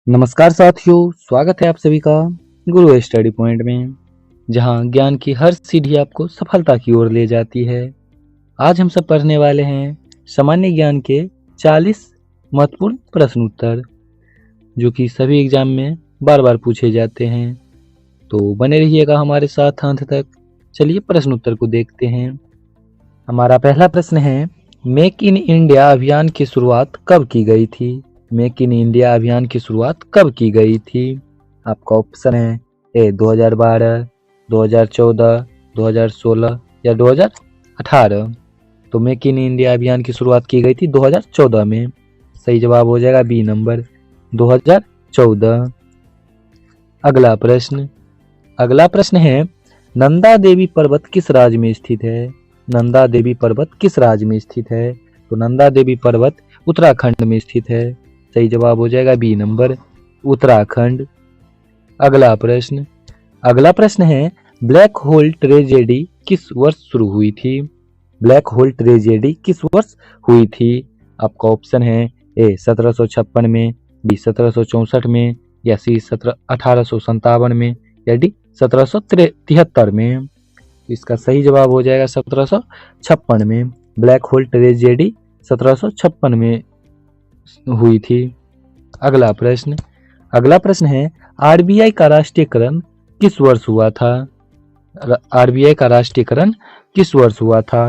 नमस्कार साथियों, स्वागत है आप सभी का गुरु स्टडी पॉइंट में, जहां ज्ञान की हर सीढ़ी आपको सफलता की ओर ले जाती है। आज हम सब पढ़ने वाले हैं सामान्य ज्ञान के 40 महत्वपूर्ण प्रश्न उत्तर, जो कि सभी एग्जाम में बार बार पूछे जाते हैं। तो बने रहिएगा हमारे साथ अंत तक। चलिए प्रश्न उत्तर को देखते हैं। हमारा पहला प्रश्न है, मेक इन इंडिया अभियान की शुरुआत कब की गई थी? मेक इन इंडिया अभियान की शुरुआत कब की गई थी? आपका ऑप्शन है ए 2012, 2014, 2016 या 2018। तो मेक इन इंडिया अभियान की शुरुआत की गई थी 2014 में। सही जवाब हो जाएगा बी नंबर 2014। अगला प्रश्न है, नंदा देवी पर्वत किस राज्य में स्थित है? नंदा देवी पर्वत किस राज्य में स्थित है? तो नंदा देवी पर्वत उत्तराखंड में स्थित है। सही जवाब हो जाएगा बी नंबर उत्तराखंड। अगला प्रश्न है, ब्लैक होल ट्रेजेडी किस वर्ष शुरू हुई थी? ब्लैक होल ट्रेजेडी किस वर्ष हुई थी? आपका ऑप्शन है ए 1756 में, बी 1764 में या सी 1857 में या डी 1773 में। इसका सही जवाब हो जाएगा 1756 में। ब्लैक होल ट्रेजेडी 1756 में हुई थी। अगला प्रश्न है, आरबीआई का राष्ट्रीयकरण किस वर्ष हुआ था? आरबीआई का राष्ट्रीयकरण किस वर्ष हुआ था?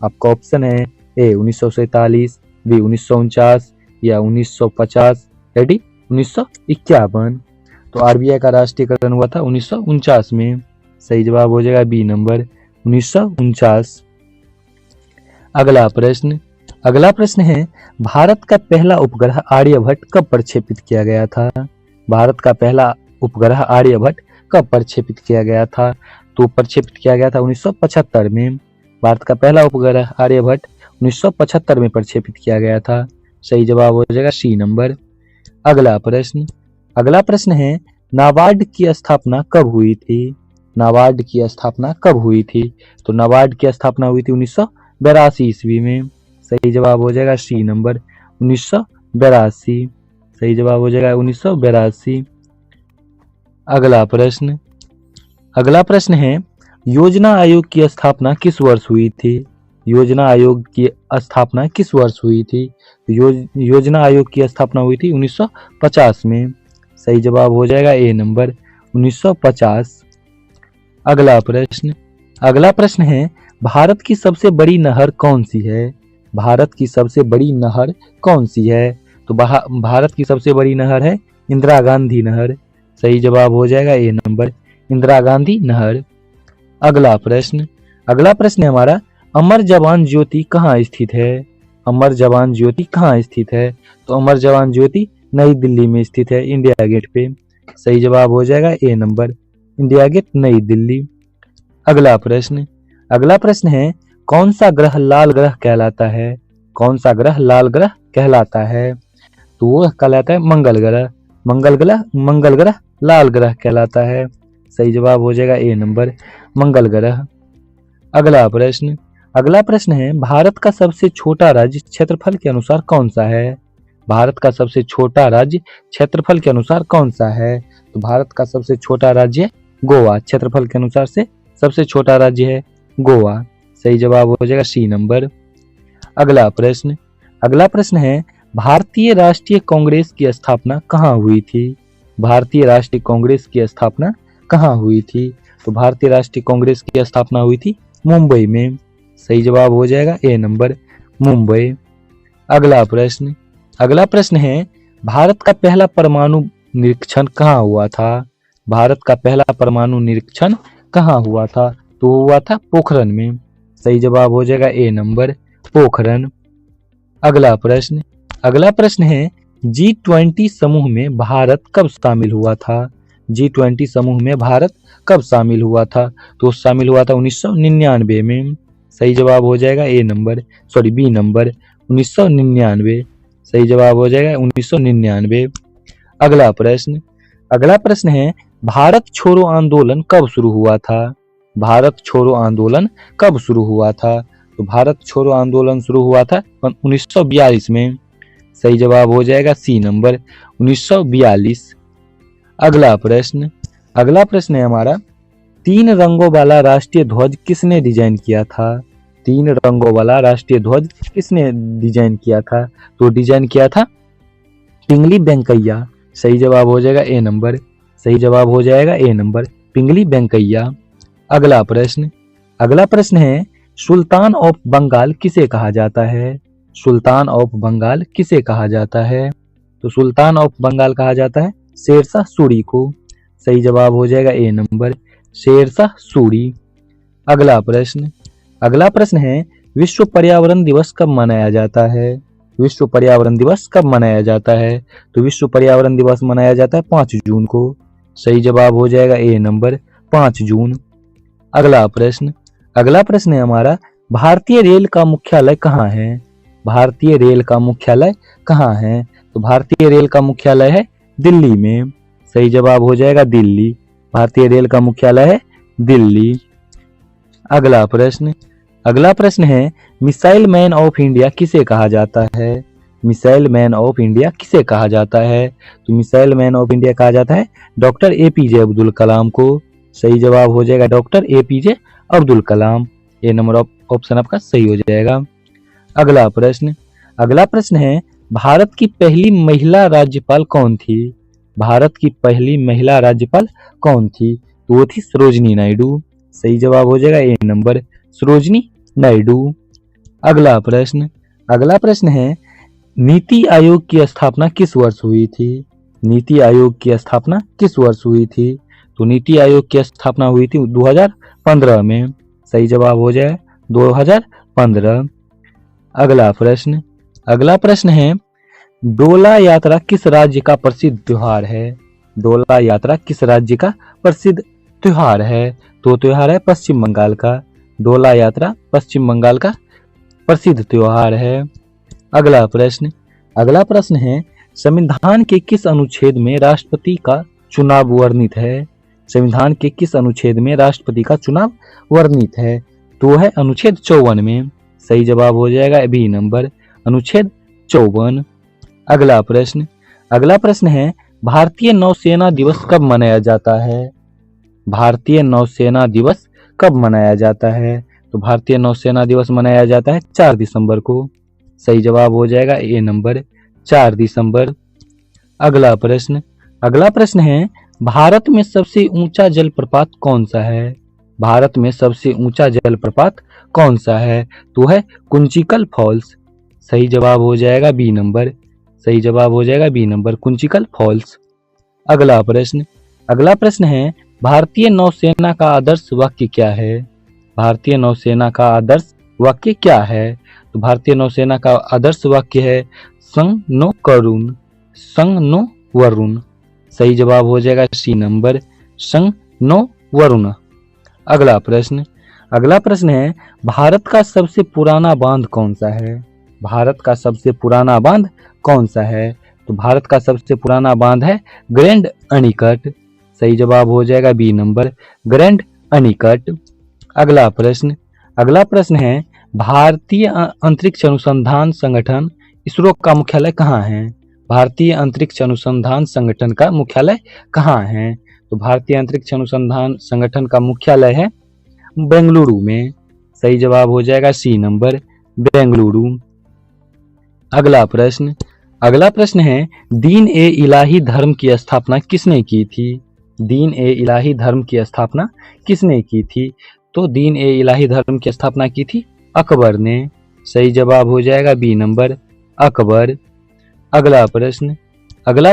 आपका ऑप्शन है ए 1947, बी 1949 या 1950 या डी 1951। तो आरबीआई का राष्ट्रीयकरण हुआ था 1949 में। सही जवाब हो जाएगा बी नंबर 1949। अगला प्रश्न है, भारत का पहला उपग्रह आर्यभट्ट कब प्रक्षेपित किया गया था? भारत का पहला उपग्रह आर्यभट्ट कब प्रक्षेपित किया गया था? तो प्रक्षेपित किया गया था 1975 में। भारत का पहला उपग्रह आर्यभट्ट 1975 में प्रक्षेपित किया गया था। सही जवाब हो जाएगा सी नंबर। अगला प्रश्न है, नाबार्ड की स्थापना कब हुई थी? नाबार्ड की स्थापना कब हुई थी? तो नाबार्ड की स्थापना हुई थी 1982 ईस्वी में। सही जवाब हो जाएगा सी नंबर 1982। सही जवाब हो जाएगा 1982। अगला प्रश्न है, योजना आयोग की स्थापना किस वर्ष हुई थी? योजना आयोग की स्थापना किस वर्ष हुई थी? योजना आयोग की स्थापना हुई थी 1950 में। सही जवाब हो जाएगा ए नंबर 1950। अगला प्रश्न है, भारत की सबसे बड़ी नहर कौन सी है? भारत की सबसे बड़ी नहर कौन सी है? तो भारत की सबसे बड़ी नहर है इंदिरा गांधी नहर। सही जवाब हो जाएगा ए नंबर इंदिरा गांधी नहर। अगला प्रश्न है हमारा, अमर जवान ज्योति कहाँ स्थित है? अमर जवान ज्योति कहाँ स्थित है? तो अमर जवान ज्योति नई दिल्ली में स्थित है, इंडिया गेट पे। सही जवाब हो जाएगा ए नंबर इंडिया गेट नई दिल्ली। अगला प्रश्न है, कौन सा ग्रह लाल ग्रह कहलाता है? कौन सा ग्रह लाल ग्रह कहलाता है? तो वो कहलाता है मंगल ग्रह लाल ग्रह कहलाता है। सही जवाब हो जाएगा ए नंबर मंगल ग्रह। अगला प्रश्न है, भारत का सबसे छोटा राज्य क्षेत्रफल के अनुसार कौन सा है? भारत का सबसे छोटा राज्य क्षेत्रफल के अनुसार कौन सा है? तो भारत का सबसे छोटा राज्य है गोवा। क्षेत्रफल के अनुसार से सबसे छोटा राज्य है गोवा। सही जवाब हो जाएगा सी नंबर। अगला प्रश्न है, भारतीय राष्ट्रीय कांग्रेस की स्थापना कहाँ हुई थी? भारतीय राष्ट्रीय कांग्रेस की स्थापना कहाँ हुई थी? तो भारतीय राष्ट्रीय कांग्रेस की स्थापना हुई थी मुंबई में। सही जवाब हो जाएगा ए नंबर मुंबई। अगला प्रश्न है, भारत का पहला परमाणु निरीक्षण कहाँ हुआ था? भारत का पहला परमाणु निरीक्षण कहाँ हुआ था? तो हुआ था पोखरण में। सही जवाब हो जाएगा ए नंबर पोखरण। अगला प्रश्न है, G20 समूह में भारत कब शामिल हुआ था? G20 समूह में भारत कब शामिल हुआ था? तो शामिल हुआ था 1999 में। सही जवाब हो जाएगा बी नंबर 1999। सही जवाब हो जाएगा 1999। अगला प्रश्न है, भारत छोड़ो आंदोलन कब शुरू हुआ था? भारत छोड़ो आंदोलन कब शुरू हुआ था? तो भारत छोड़ो आंदोलन शुरू हुआ था 1942 में। सही जवाब हो जाएगा सी नंबर 1942। अगला प्रश्न है हमारा, 3 रंगों वाला राष्ट्रीय ध्वज किसने डिजाइन किया था? 3 रंगों वाला राष्ट्रीय ध्वज किसने डिजाइन किया था? तो डिजाइन किया था पिंगली वेंकैया। सही जवाब हो जाएगा ए नंबर। सही जवाब हो जाएगा ए नंबर, पिंगली वेंकैया। अगला प्रश्न है, सुल्तान ऑफ बंगाल किसे कहा जाता है? सुल्तान ऑफ बंगाल किसे कहा जाता है? तो सुल्तान ऑफ बंगाल कहा जाता है शेरशाह सूरी को। सही जवाब हो जाएगा ए नंबर, शेरशाह सूरी। अगला प्रश्न है, विश्व पर्यावरण दिवस कब मनाया जाता है? विश्व पर्यावरण दिवस कब मनाया जाता है? तो विश्व पर्यावरण दिवस मनाया जाता है 5 जून को। सही जवाब हो जाएगा ए नंबर, 5 जून। अगला प्रश्न है हमारा, भारतीय रेल का मुख्यालय कहाँ है? भारतीय रेल का मुख्यालय कहाँ है? तो भारतीय रेल का मुख्यालय है दिल्ली में। सही जवाब हो जाएगा दिल्ली। भारतीय रेल का मुख्यालय है दिल्ली। अगला प्रश्न है, मिसाइल मैन ऑफ इंडिया किसे कहा जाता है? मिसाइल मैन ऑफ इंडिया किसे कहा जाता है? तो मिसाइल मैन ऑफ इंडिया कहा जाता है डॉक्टर एपीजे अब्दुल कलाम को। सही जवाब हो जाएगा डॉक्टर एपीजे अब्दुल कलाम। ए नंबर ऑप्शन आपका सही हो जाएगा। अगला प्रश्न है, भारत की पहली महिला राज्यपाल कौन थी? भारत की पहली महिला राज्यपाल कौन थी? तो वो थी सरोजिनी नायडू। सही जवाब हो जाएगा ए नंबर, सरोजिनी नायडू। अगला प्रश्न है, नीति आयोग की स्थापना किस वर्ष हुई थी? नीति आयोग की स्थापना किस वर्ष हुई थी? तो नीति आयोग की स्थापना हुई थी 2015 में। सही जवाब हो जाए 2015। अगला प्रश्न है, डोला यात्रा किस राज्य का प्रसिद्ध त्योहार है? डोला यात्रा किस राज्य का प्रसिद्ध त्योहार है? तो त्योहार है पश्चिम बंगाल का। डोला यात्रा पश्चिम बंगाल का प्रसिद्ध त्योहार है। अगला प्रश्न है, संविधान के किस अनुच्छेद में राष्ट्रपति का चुनाव वर्णित है? संविधान के किस अनुच्छेद में राष्ट्रपति का चुनाव वर्णित है? तो है अनुच्छेद 54 में। सही जवाब हो जाएगा बी नंबर, अनुच्छेद 54। अगला प्रश्न है, भारतीय नौसेना दिवस कब मनाया जाता है? भारतीय नौसेना दिवस कब मनाया जाता है? तो भारतीय नौसेना दिवस मनाया जाता है 4 दिसंबर को। सही जवाब हो जाएगा ए नंबर, 4 दिसंबर। अगला प्रश्न है, भारत में सबसे ऊंचा जलप्रपात कौन सा है? भारत में सबसे ऊंचा जलप्रपात कौन सा है? तो है कुंचिकल फॉल्स। सही जवाब हो जाएगा बी नंबर। सही जवाब हो जाएगा बी नंबर, कुंचिकल फॉल्स। अगला प्रश्न है, भारतीय नौसेना का आदर्श वाक्य क्या है? भारतीय नौसेना का आदर्श वाक्य क्या है? तो भारतीय नौसेना का आदर्श वाक्य है संग नो करुण, संग नो वरुण। सही जवाब हो जाएगा सी नंबर, संग नो वरुण। अगला प्रश्न है, भारत का सबसे पुराना बांध कौन सा है? भारत का सबसे पुराना बांध कौन सा है? तो भारत का सबसे पुराना बांध है ग्रैंड अणिकट। सही जवाब हो जाएगा बी नंबर, ग्रैंड अणिकट। अगला प्रश्न है, भारतीय अंतरिक्ष अनुसंधान संगठन इसरो का मुख्यालय कहाँ है? भारतीय अंतरिक्ष अनुसंधान संगठन का मुख्यालय कहाँ है? तो भारतीय अंतरिक्ष अनुसंधान संगठन का मुख्यालय है बेंगलुरु में। सही जवाब हो जाएगा सी नंबर, बेंगलुरु। अगला प्रश्न है, दीन ए इलाही धर्म की स्थापना किसने की थी? दीन ए इलाही धर्म की स्थापना किसने की थी? तो दीन ए इलाही धर्म की स्थापना की थी अकबर ने। सही जवाब हो जाएगा बी नंबर, अकबर। अगला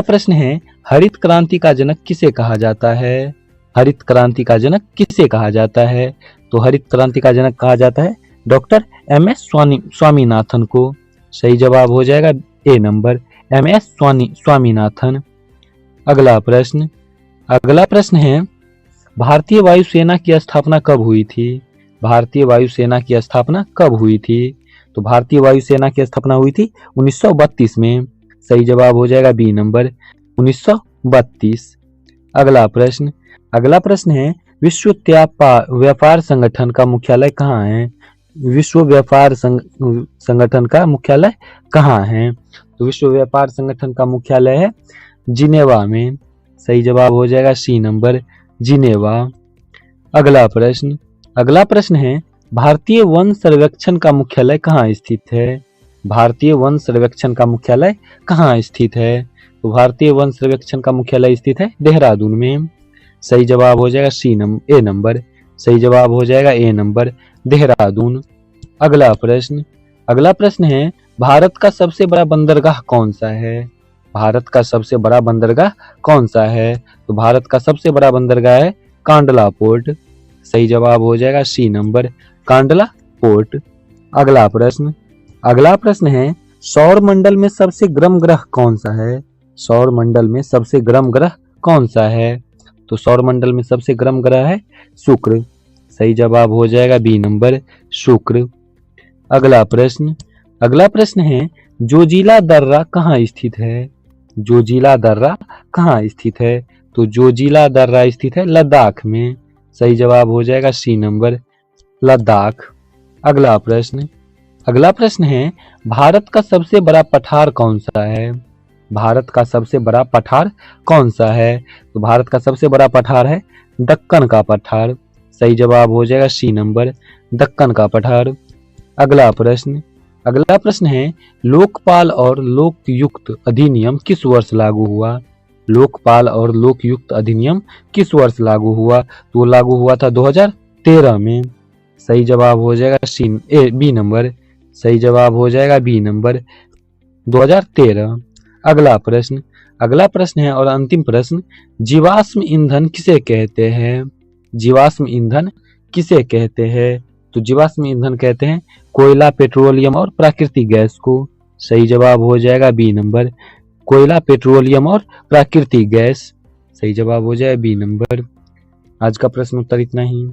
प्रश्न है, हरित क्रांति का जनक किसे कहा जाता है? हरित क्रांति का जनक किसे कहा जाता है? तो हरित क्रांति का जनक कहा जाता है डॉक्टर एम.एस. स्वामीनाथन को। सही जवाब हो जाएगा ए नंबर, एम.एस. स्वामीनाथन। अगला प्रश्न है, भारतीय वायुसेना की स्थापना कब हुई थी? भारतीय वायुसेना की स्थापना कब हुई थी? तो भारतीय वायुसेना की स्थापना हुई थी 1932 में। सही जवाब हो जाएगा बी नंबर, 1932। अगला प्रश्न है, विश्व व्यापार संगठन का मुख्यालय कहाँ है? विश्व व्यापार संगठन का मुख्यालय कहाँ है? तो विश्व व्यापार संगठन का मुख्यालय है जिनेवा में। सही जवाब हो जाएगा सी नंबर, जिनेवा। अगला प्रश्न है भारतीय वन सर्वेक्षण का मुख्यालय कहाँ स्थित है? भारतीय वन सर्वेक्षण का मुख्यालय कहाँ स्थित है? तो भारतीय वन सर्वेक्षण का मुख्यालय स्थित है देहरादून में। सही जवाब हो जाएगा ए नंबर। सही जवाब हो जाएगा ए नंबर, देहरादून। अगला प्रश्न है भारत का सबसे बड़ा बंदरगाह कौन सा है? भारत का सबसे बड़ा बंदरगाह कौन सा है? तो भारत का सबसे बड़ा बंदरगाह है कांडला पोर्ट। सही जवाब हो जाएगा सी नंबर, कांडला पोर्ट। अगला प्रश्न है सौर मंडल में सबसे गर्म ग्रह कौन सा है? सौर मंडल में सबसे गर्म ग्रह कौन सा है? तो सौर मंडल में सबसे गर्म ग्रह है शुक्र। सही जवाब हो जाएगा बी नंबर, शुक्र। अगला प्रश्न है जोजिला दर्रा कहाँ स्थित है? जोजिला दर्रा कहाँ स्थित है? तो जोजिला दर्रा स्थित है लद्दाख में। सही जवाब हो जाएगा सी नंबर, लद्दाख। अगला प्रश्न है भारत का सबसे बड़ा पठार कौन सा है? भारत का सबसे बड़ा पठार कौन सा है? तो भारत का सबसे बड़ा पठार है दक्कन का पठार। सही जवाब हो जाएगा सी नंबर, दक्कन का पठार। अगला प्रश्न है लोकपाल और लोकयुक्त अधिनियम किस वर्ष लागू हुआ? लोकपाल और लोकयुक्त अधिनियम किस वर्ष लागू हुआ? तो लागू हुआ था 2013 में। सही जवाब हो जाएगा बी नंबर। सही जवाब हो जाएगा बी नंबर, 2013। अगला प्रश्न है और अंतिम प्रश्न, जीवाश्म ईंधन किसे कहते हैं? जीवाश्म ईंधन किसे कहते हैं? तो जीवाश्म ईंधन कहते हैं कोयला, पेट्रोलियम और प्राकृतिक गैस को। सही जवाब हो जाएगा बी नंबर, कोयला, पेट्रोलियम और प्राकृतिक गैस। सही जवाब हो जाए बी नंबर। आज का प्रश्न उत्तर इतना ही।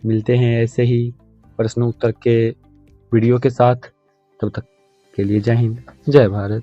मिलते हैं ऐसे ही प्रश्न उत्तर के वीडियो के साथ। तब तक के लिए जय हिंद, जय भारत।